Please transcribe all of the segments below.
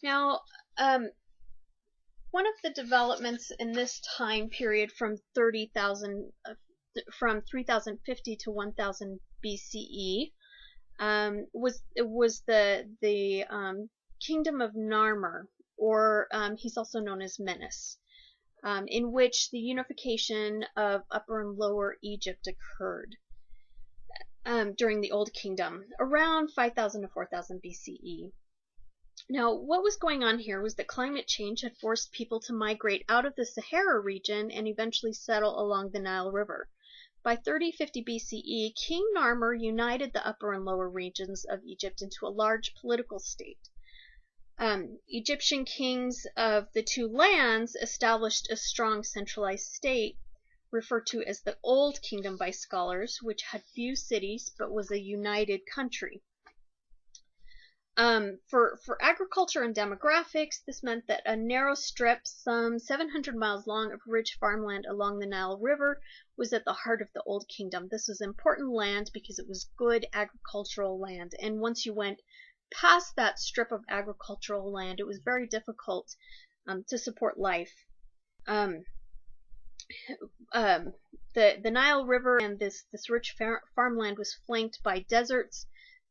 Now, one of the developments in this time period from 3050 to 1000 BCE was the kingdom of Narmer, or he's also known as Menes, in which the unification of Upper and Lower Egypt occurred during the Old Kingdom, around 5000 to 4000 BCE. Now, what was going on here was that climate change had forced people to migrate out of the Sahara region and eventually settle along the Nile River. By 3050 BCE, King Narmer united the upper and lower regions of Egypt into a large political state. Egyptian kings of the two lands established a strong centralized state, referred to as the Old Kingdom by scholars, which had few cities but was a united country. For agriculture and demographics, this meant that a narrow strip, some 700 miles long, of rich farmland along the Nile River was at the heart of the Old Kingdom. This was important land because it was good agricultural land, and once you went past that strip of agricultural land, it was very difficult to support life. The Nile River and this rich farmland was flanked by deserts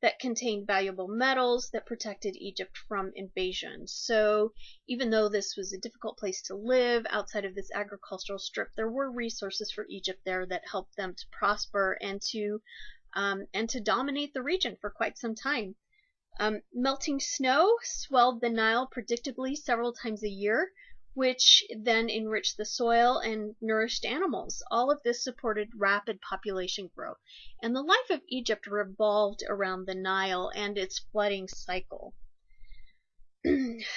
that contained valuable metals that protected Egypt from invasion. So even though this was a difficult place to live outside of this agricultural strip, there were resources for Egypt there that helped them to prosper and to dominate the region for quite some time. Melting snow swelled the Nile predictably several times a year, which then enriched the soil and nourished animals. All of this supported rapid population growth. And the life of Egypt revolved around the Nile and its flooding cycle.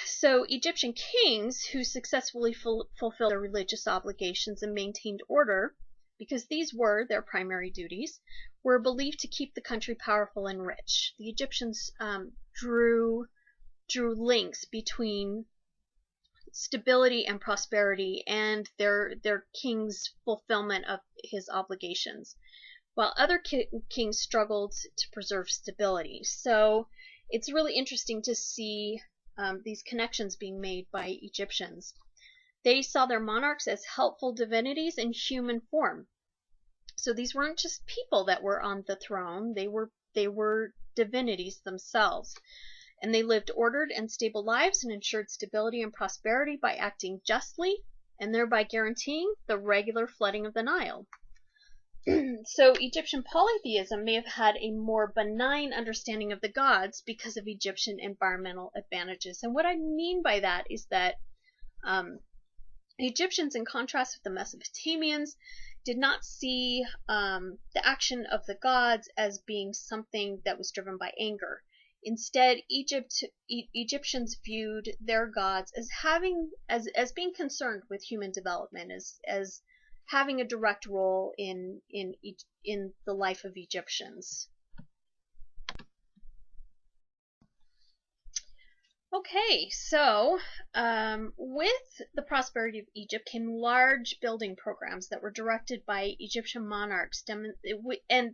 So Egyptian kings who successfully fulfilled their religious obligations and maintained order, because these were their primary duties, were believed to keep the country powerful and rich. The Egyptians drew links between stability and prosperity and their king's fulfillment of his obligations, while other kings struggled to preserve stability. So it's really interesting to see these connections being made by Egyptians. They saw their monarchs as helpful divinities in human form. So these weren't just people that were on the throne, they were divinities themselves. And they lived ordered and stable lives and ensured stability and prosperity by acting justly and thereby guaranteeing the regular flooding of the Nile. So Egyptian polytheism may have had a more benign understanding of the gods because of Egyptian environmental advantages. And what I mean by that is that Egyptians, in contrast with the Mesopotamians, did not see the action of the gods as being something that was driven by anger. Instead, Egyptians viewed their gods as being concerned with human development, as having a direct role in the life of Egyptians. Okay, so with the prosperity of Egypt came large building programs that were directed by Egyptian monarchs, and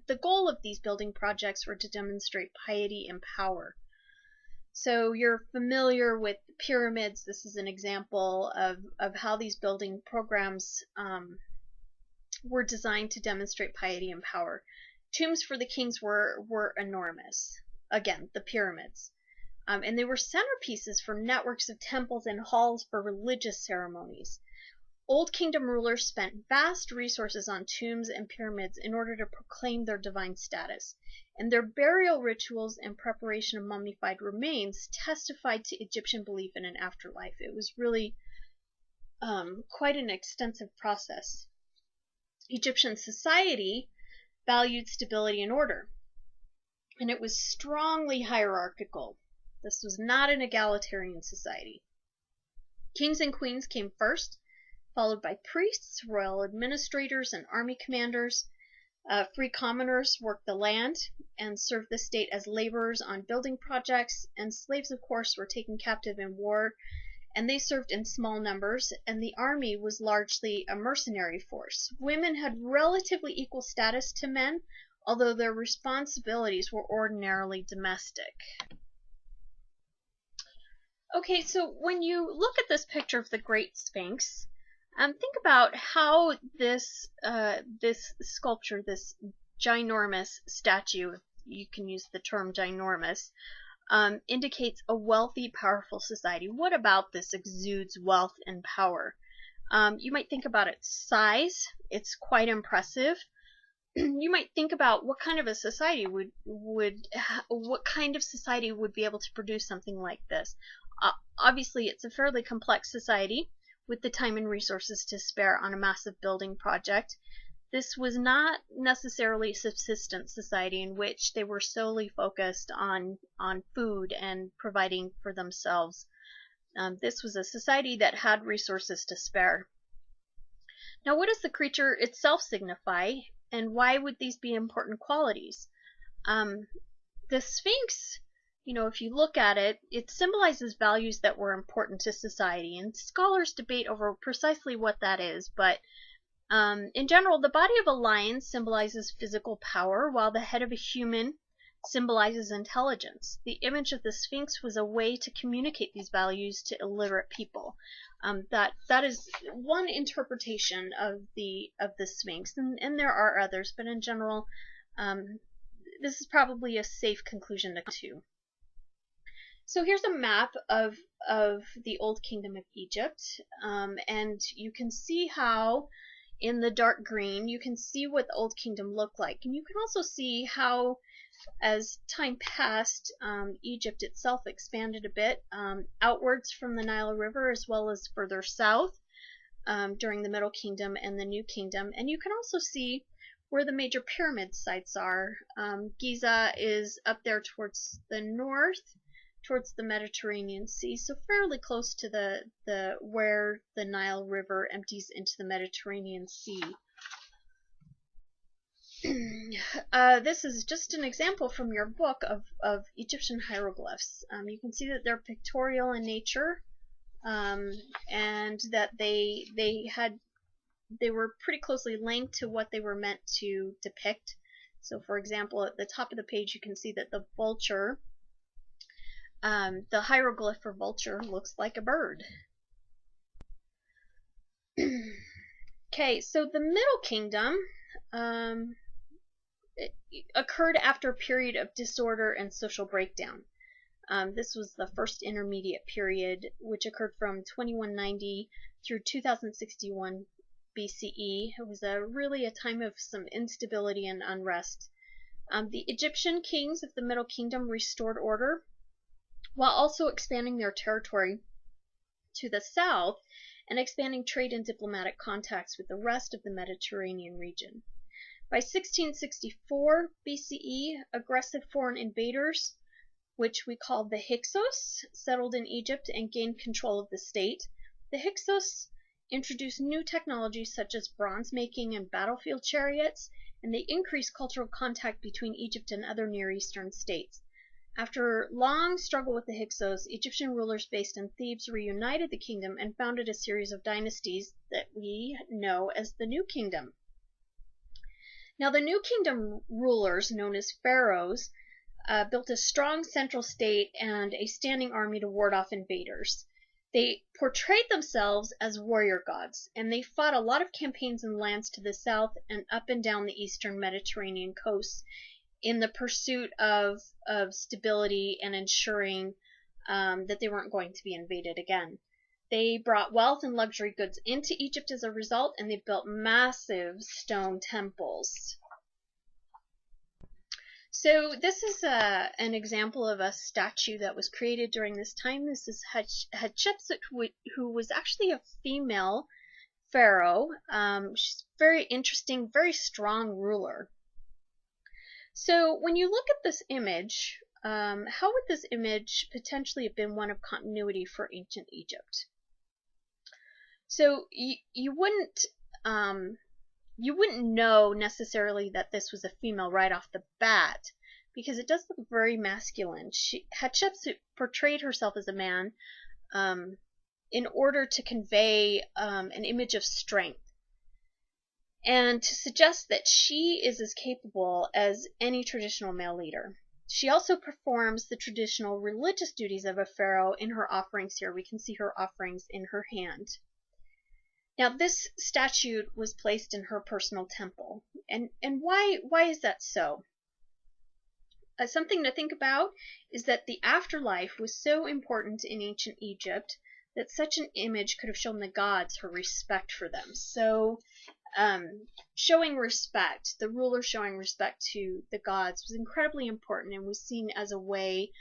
the goal of these building projects were to demonstrate piety and power. So you're familiar with the pyramids. This is an example of how these building programs were designed to demonstrate piety and power. Tombs for the kings were enormous. Again, the pyramids. And they were centerpieces for networks of temples and halls for religious ceremonies. Old Kingdom rulers spent vast resources on tombs and pyramids in order to proclaim their divine status, and their burial rituals and preparation of mummified remains testified to Egyptian belief in an afterlife. It was really quite an extensive process. Egyptian society valued stability and order, and it was strongly hierarchical. This was not an egalitarian society. Kings and queens came first, followed by priests, royal administrators, and army commanders. Free commoners worked the land and served the state as laborers on building projects, and slaves, of course, were taken captive in war, and they served in small numbers, and the army was largely a mercenary force. Women had relatively equal status to men, although their responsibilities were ordinarily domestic. Okay, so when you look at this picture of the Great Sphinx, think about how this sculpture, this ginormous statue, you can use the term ginormous, indicates a wealthy, powerful society. What about this exudes wealth and power? You might think about its size. It's quite impressive. You might think about what kind of a society what kind of society would be able to produce something like this. Obviously, it's a fairly complex society with the time and resources to spare on a massive building project. This was not necessarily a subsistence society in which they were solely focused on food and providing for themselves. This was a society that had resources to spare. Now, what does the creature itself signify, and why would these be important qualities? The Sphinx, if you look at it, it symbolizes values that were important to society, and scholars debate over precisely what that is, but in general, the body of a lion symbolizes physical power, while the head of a human symbolizes intelligence. The image of the Sphinx was a way to communicate these values to illiterate people. That is one interpretation of the Sphinx, and there are others, but in general, this is probably a safe conclusion to come to. So here's a map of the Old Kingdom of Egypt, and you can see how in the dark green you can see what the Old Kingdom looked like, and you can also see how as time passed, Egypt itself expanded a bit outwards from the Nile River as well as further south during the Middle Kingdom and the New Kingdom. And you can also see where the major pyramid sites are. Giza is up there towards the north, towards the Mediterranean Sea, so fairly close to the where the Nile River empties into the Mediterranean Sea. This is just an example from your book of Egyptian hieroglyphs. You can see that they're pictorial in nature, and that they were pretty closely linked to what they were meant to depict. So, for example, at the top of the page, you can see that the vulture, the hieroglyph for vulture, looks like a bird. Okay, so the Middle Kingdom occurred after a period of disorder and social breakdown. This was the first intermediate period, which occurred from 2190 through 2061 B.C.E. It was really a time of some instability and unrest. The Egyptian kings of the Middle Kingdom restored order while also expanding their territory to the south and expanding trade and diplomatic contacts with the rest of the Mediterranean region. By 1664 BCE, aggressive foreign invaders, which we call the Hyksos, settled in Egypt and gained control of the state. The Hyksos introduced new technologies such as bronze making and battlefield chariots, and they increased cultural contact between Egypt and other Near Eastern states. After long struggle with the Hyksos, Egyptian rulers based in Thebes reunited the kingdom and founded a series of dynasties that we know as the New Kingdom. Now, the New Kingdom rulers, known as Pharaohs, built a strong central state and a standing army to ward off invaders. They portrayed themselves as warrior gods, and they fought a lot of campaigns in lands to the south and up and down the eastern Mediterranean coast in the pursuit of stability and ensuring that they weren't going to be invaded again. They brought wealth and luxury goods into Egypt as a result, and they built massive stone temples. So this is an example of a statue that was created during this time. This is Hatshepsut, who was actually a female pharaoh. She's very interesting, very strong ruler. So when you look at this image, how would this image potentially have been one of continuity for ancient Egypt? So you wouldn't know necessarily that this was a female right off the bat, because it does look very masculine. Hatshepsut portrayed herself as a man in order to convey an image of strength and to suggest that she is as capable as any traditional male leader. She also performs the traditional religious duties of a pharaoh in her offerings here. We can see her offerings in her hand. Now, this statue was placed in her personal temple. And why is that so? Something to think about is that the afterlife was so important in ancient Egypt that such an image could have shown the gods her respect for them. So, showing respect, the ruler showing respect to the gods, was incredibly important and was seen as a way,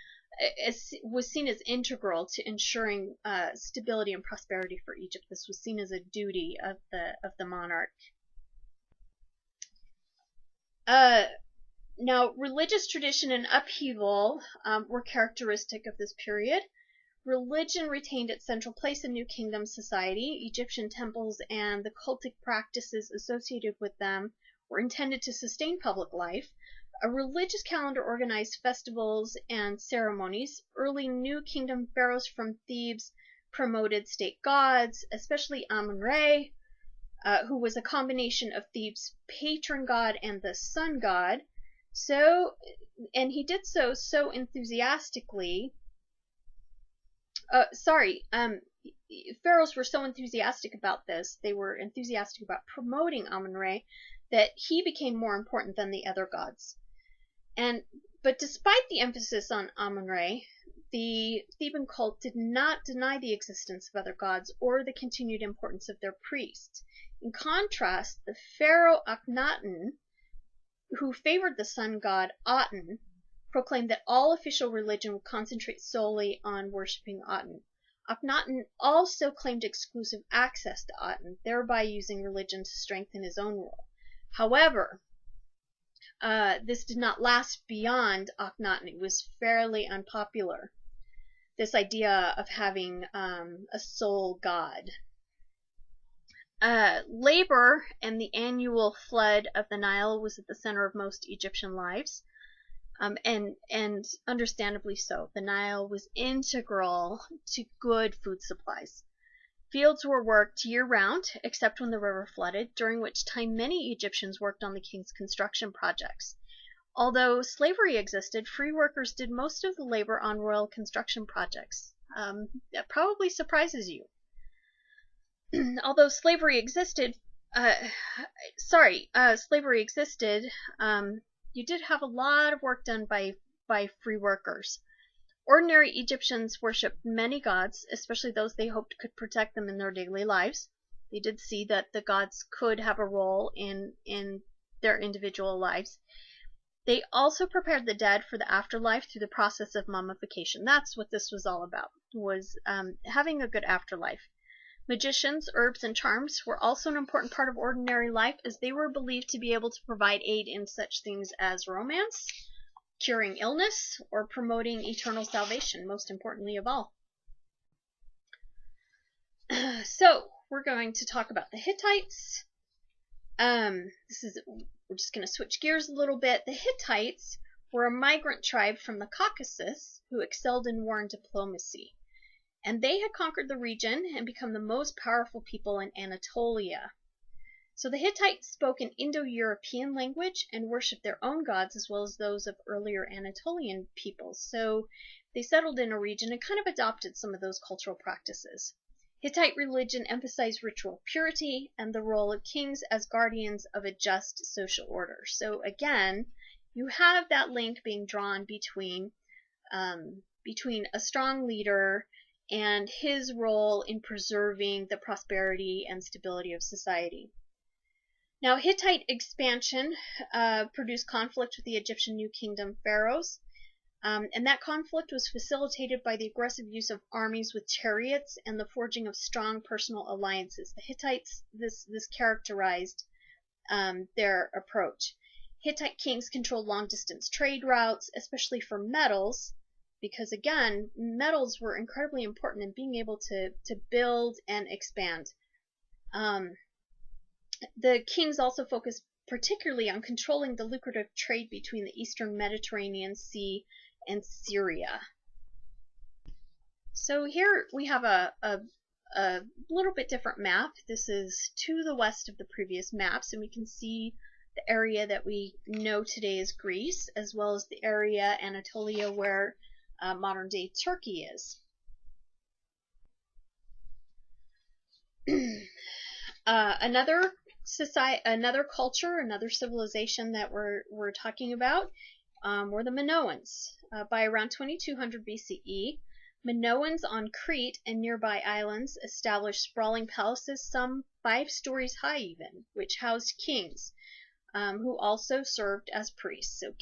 was seen as integral to ensuring stability and prosperity for Egypt. This was seen as a duty of the monarch. Now, religious tradition and upheaval were characteristic of this period. Religion retained its central place in New Kingdom society. Egyptian temples and the cultic practices associated with them were intended to sustain public life. A religious calendar organized festivals and ceremonies. Early New Kingdom pharaohs from Thebes promoted state gods, especially Amun-Re, who was a combination of Thebes' patron god and the sun god. And he did so enthusiastically. Pharaohs were so enthusiastic about this, they were enthusiastic about promoting Amun-Re, that he became more important than the other gods. But despite the emphasis on Amun-Re, the Theban cult did not deny the existence of other gods or the continued importance of their priests. In contrast, the pharaoh Akhenaten, who favored the sun god Aten, proclaimed that all official religion would concentrate solely on worshipping Aten. Akhenaten also claimed exclusive access to Aten, thereby using religion to strengthen his own rule. However, this did not last beyond Akhenaten. It was fairly unpopular, this idea of having a sole god. Labor and the annual flood of the Nile was at the center of most Egyptian lives. And understandably so. The Nile was integral to good food supplies. Fields were worked year-round, except when the river flooded, during which time many Egyptians worked on the king's construction projects. Although slavery existed, free workers did most of the labor on royal construction projects. That probably surprises you. Although slavery existed, you did have a lot of work done by free workers. Ordinary Egyptians worshipped many gods, especially those they hoped could protect them in their daily lives. They did see that the gods could have a role in their individual lives. They also prepared the dead for the afterlife through the process of mummification. That's what this was all about, was having a good afterlife. Magicians, herbs, and charms were also an important part of ordinary life, as they were believed to be able to provide aid in such things as romance, curing illness, or promoting eternal salvation, most importantly of all. So, we're going to talk about the Hittites. We're just going to switch gears a little bit. The Hittites were a migrant tribe from the Caucasus who excelled in war and diplomacy. And they had conquered the region and become the most powerful people in Anatolia. So the Hittites spoke an Indo-European language and worshipped their own gods as well as those of earlier Anatolian peoples. So they settled in a region and kind of adopted some of those cultural practices. Hittite religion emphasized ritual purity and the role of kings as guardians of a just social order. So again, you have that link being drawn between a strong leader and his role in preserving the prosperity and stability of society. Now, Hittite expansion produced conflict with the Egyptian New Kingdom pharaohs, and that conflict was facilitated by the aggressive use of armies with chariots and the forging of strong personal alliances. The Hittites, this characterized their approach. Hittite kings controlled long-distance trade routes, especially for metals, because again, metals were incredibly important in being able to build and expand. The kings also focused particularly on controlling the lucrative trade between the eastern Mediterranean Sea and Syria. So here we have a little bit different map. This is to the west of the previous maps, and we can see the area that we know today as Greece, as well as the area Anatolia where modern-day Turkey is. Another society, another culture, another civilization that we're talking about were the Minoans. By around 2200 BCE, Minoans on Crete and nearby islands established sprawling palaces, some 5 stories high even, which housed kings, who also served as priests. So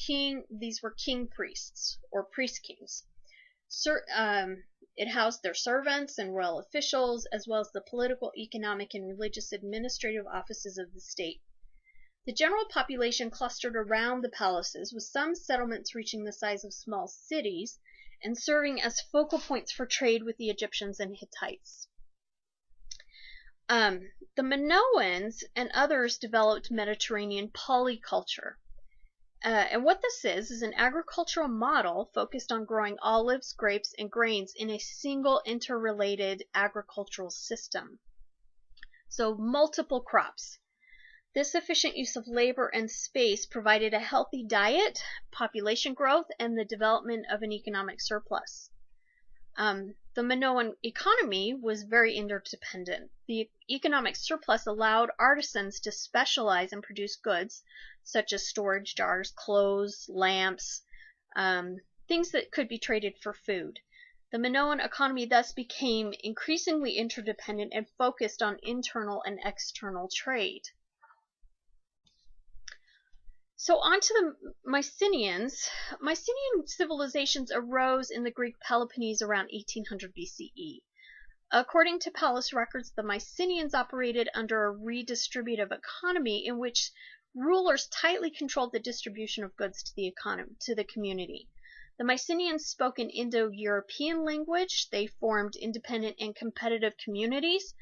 these were king priests, or priest kings. It housed their servants and royal officials, as well as the political, economic, and religious administrative offices of the state. The general population clustered around the palaces, with some settlements reaching the size of small cities and serving as focal points for trade with the Egyptians and Hittites. The Minoans and others developed Mediterranean polyculture. And what this is an agricultural model focused on growing olives, grapes, and grains in a single interrelated agricultural system. So multiple crops. This efficient use of labor and space provided a healthy diet, population growth, and the development of an economic surplus. The Minoan economy was very interdependent. The economic surplus allowed artisans to specialize and produce goods such as storage jars, clothes, lamps, things that could be traded for food. The Minoan economy thus became increasingly interdependent and focused on internal and external trade. So on to the Mycenaeans. Mycenaean civilizations arose in the Greek Peloponnese around 1800 BCE. According to palace records, the Mycenaeans operated under a redistributive economy in which rulers tightly controlled the distribution of goods to the community. The Mycenaeans spoke an Indo-European language. They formed independent and competitive communities.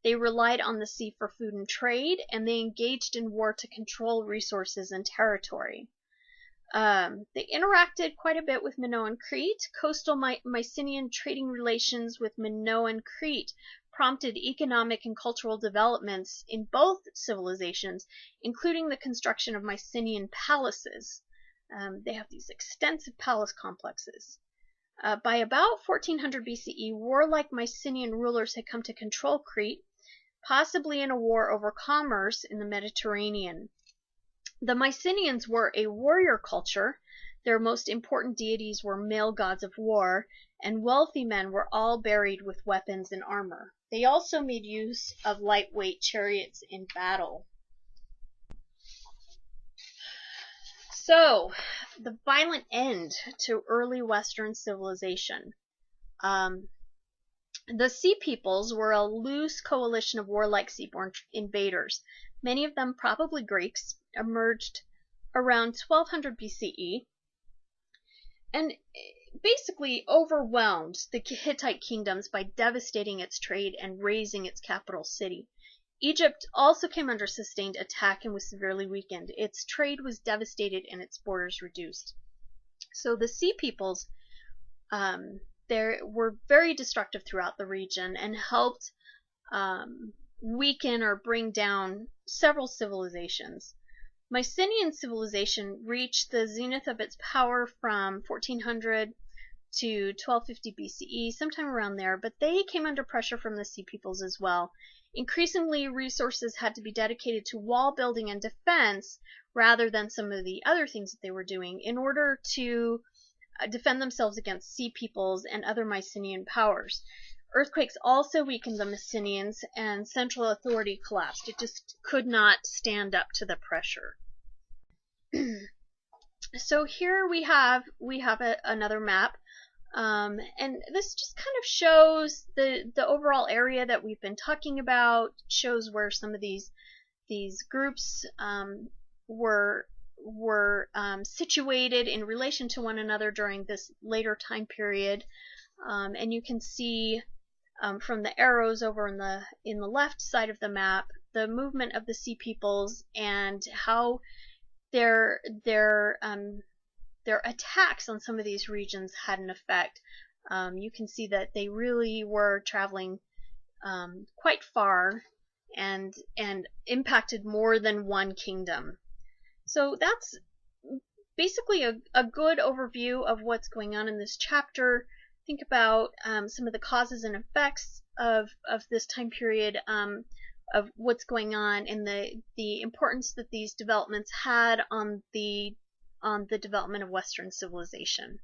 They relied on the sea for food and trade, and they engaged in war to control resources and territory. They interacted quite a bit with Minoan Crete. Coastal Mycenaean trading relations with Minoan Crete prompted economic and cultural developments in both civilizations, including the construction of Mycenaean palaces. They have these extensive palace complexes. By about 1400 BCE, warlike Mycenaean rulers had come to control Crete, possibly in a war over commerce in the Mediterranean. The Mycenaeans were a warrior culture. Their most important deities were male gods of war, and wealthy men were all buried with weapons and armor. They also made use of lightweight chariots in battle. So, the violent end to early Western civilization. The Sea Peoples were a loose coalition of warlike seaborne invaders. Many of them, probably Greeks, emerged around 1200 BCE and basically overwhelmed the Hittite kingdoms by devastating its trade and razing its capital city. Egypt also came under sustained attack and was severely weakened. Its trade was devastated and its borders reduced. So the Sea Peoples were very destructive throughout the region and helped weaken or bring down several civilizations. Mycenaean civilization reached the zenith of its power from 1400 to 1250 BCE, sometime around there, but they came under pressure from the Sea Peoples as well. Increasingly, resources had to be dedicated to wall building and defense rather than some of the other things that they were doing in order to defend themselves against Sea Peoples and other Mycenaean powers. Earthquakes also weakened the Mycenaeans, and central authority collapsed. It just could not stand up to the pressure. So here we have another map, and this just kind of shows the overall area that we've been talking about. Shows where some of these groups were situated in relation to one another during this later time period, and you can see from the arrows over in the left side of the map the movement of the Sea Peoples and how their attacks on some of these regions had an effect. You can see that they really were traveling quite far and impacted more than one kingdom. So that's basically a good overview of what's going on in this chapter. Think about some of the causes and effects of this time period, of what's going on, and the importance that these developments had on the development of Western civilization.